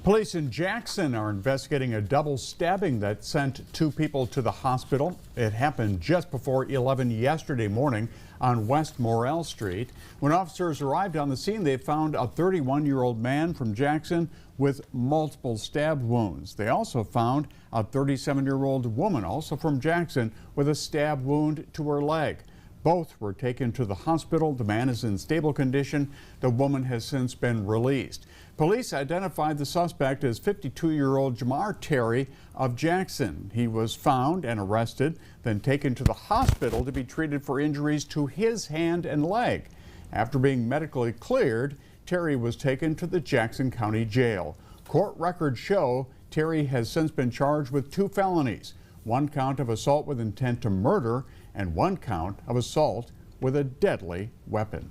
Police in Jackson are investigating a double stabbing that sent two people to the hospital. It happened just before 11 yesterday morning on West Morrell Street. When officers arrived on the scene, they found a 31-year-old man from Jackson with multiple stab wounds. They also found a 37-year-old woman, also from Jackson, with a stab wound to her leg. Both were taken to the hospital. The man is in stable condition. The woman has since been released. Police identified the suspect as 52-year-old Jamar Terry of Jackson. He was found and arrested, then taken to the hospital to be treated for injuries to his hand and leg. After being medically cleared, Terry was taken to the Jackson County Jail. Court records show Terry has since been charged with 2 felonies, 1 count of assault with intent to murder and 1 count of assault with a deadly weapon.